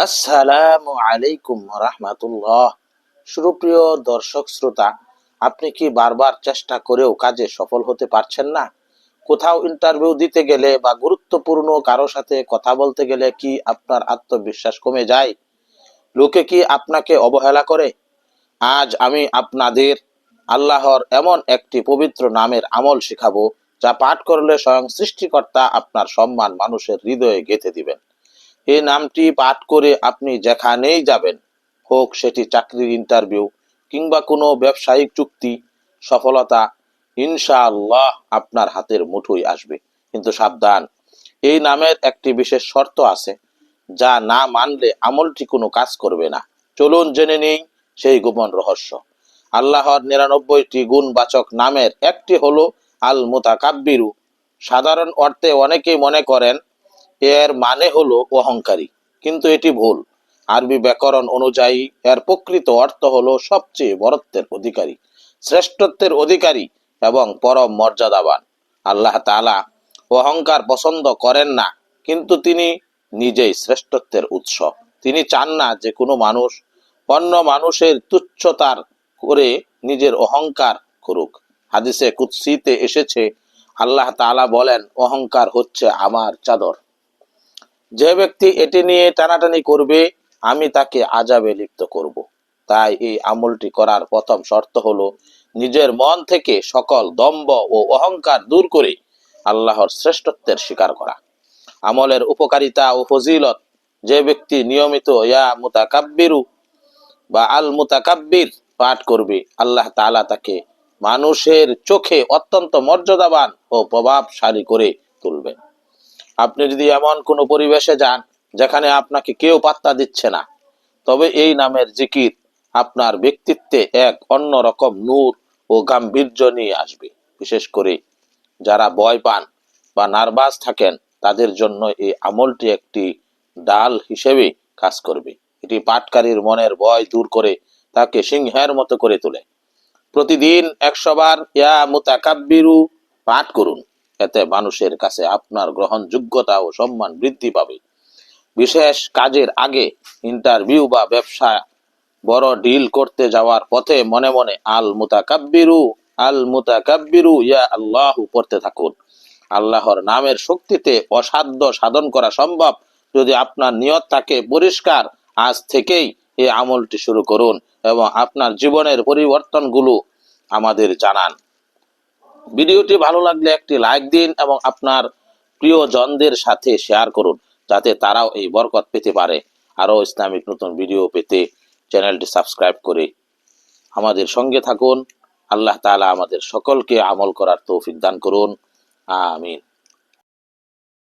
আসসালামু আলাইকুম রাহমাতুল্লাহ। সুপ্রিয় দর্শক শ্রোতা, আপনি কি বারবার চেষ্টা করেও কাজে সফল হতে পারছেন না? কোথাও ইন্টারভিউ দিতে গেলে বা গুরুত্বপূর্ণ কারো সাথে কথা বলতে গেলে কি আপনার আত্মবিশ্বাস কমে যায়? লোকে কি আপনাকে অবহেলা করে? আজ আমি আপনাদের আল্লাহর এমন একটি পবিত্র নামের আমল শেখাবো, যা পাঠ করলে স্বয়ং সৃষ্টিকর্তা আপনার সম্মান মানুষের হৃদয়ে গেঁথে দিবেন। এই নামটি পাঠ করে আপনি যেখানেই যাবেন, হোক সেটি চাকরির ইন্টারভিউ কিংবা কোনো ব্যবসায়িক চুক্তি, সফলতা ইনশাআল্লাহ আপনার হাতের মুঠোয় আসবে। কিন্তু সাবধান, এই নামের একটি বিশেষ শর্ত আছে, যা না মানলে আমলটি কোনো কাজ করবে না। চলুন জেনে নেই সেই গোপন রহস্য। আল্লাহর 99টি গুণবাচক নামের একটি হলো আল মুতাকাব্বিরু। সাধারণ অর্থে অনেকেই মনে করেন এর মানে হলো অহংকারী, কিন্তু এটি ভুল। আরবি ব্যাকরণ অনুযায়ী এর প্রকৃত অর্থ হলো সবচেয়ে বরত্বের অধিকারী, শ্রেষ্ঠত্বের অধিকারী এবং পরম মর্যাদাবান। আল্লাহ তাআলা অহংকার পছন্দ করেন না, কিন্তু তিনি নিজেই শ্রেষ্ঠত্বের উৎস। তিনি চান না যে কোনো মানুষ অন্য মানুষের তুচ্ছতার করে নিজের অহংকার করুক। হাদিসে কুদসিতে এসেছে, আল্লাহ তাআলা বলেন, অহংকার হচ্ছে আমার চাদর। যে ব্যক্তি এটি নিয়ে টানাটানি করবে, আমি তাকে আযাবে লিপ্ত করব। তাই এই আমলটি করার প্রথম শর্ত হলো নিজের মন থেকে সকল দম্ভ ও অহংকার দূর করে আল্লাহর শ্রেষ্ঠত্বের স্বীকার করা। আমলের উপকারিতা ও ফজিলত: যে ব্যক্তি নিয়মিত ইয়া মুতাকাব্বিরু বা আল মুতাকাব্বির পাঠ করবে, আল্লাহ তাআলা তাকে মানুষের চোখে অত্যন্ত মর্যাদাবান ও প্রভাবশালী করে তুলবেন। আপনি যদি এমন কোনো পরিবেশে যান যেখানে আপনাকে কেউ পাত্তা দিচ্ছে না, তবে এই নামের জিকির আপনার ব্যক্তিত্বে এক অন্যরকম নূর ও গাম্ভীর্য নিয়ে আসবে। বিশেষ করে যারা ভয় পান বা নার্ভাস থাকেন, তাদের জন্য এই আমলটি একটি ডাল হিসেবে কাজ করবে। এটি পাঠকারীর মনের ভয় দূর করে তাকে সিংহের মতো করে তোলে। প্রতিদিন 100 বার ইয়া মুতাকাব্বিরু পাঠ করুন। এতে মানুষের কাছে আপনার গ্রহণযোগ্যতা ও সম্মান বৃদ্ধি পাবে। বিশেষ কাজের আগে, ইন্টারভিউ বা ব্যবসা বড় ডিল করতে যাওয়ার পথে মনে মনে আল মুতাকাব্বিরু ইয়া আল্লাহু পড়তে থাকুন। আল্লাহর নামের শক্তিতে অসাধ্য সাধন করা সম্ভব যদি আপনার নিয়ত থাকে পরিষ্কার। আজ থেকেই এই আমলটি শুরু করুন এবং আপনার জীবনের পরিবর্তনগুলো আমাদের জানান। ভিডিওটি ভালো লাগলে একটি লাইক দিন এবং আপনার প্রিয়জনদের সাথে শেয়ার করুন, যাতে তারাও এই বরকত পেতে পারে। আরো ইসলামিক নতুন ভিডিও পেতে চ্যানেলটি সাবস্ক্রাইব করে আমাদের সঙ্গে থাকুন। আল্লাহ তাআলা আমাদের সকলকে আমল করার তৌফিক দান করুন। আমিন।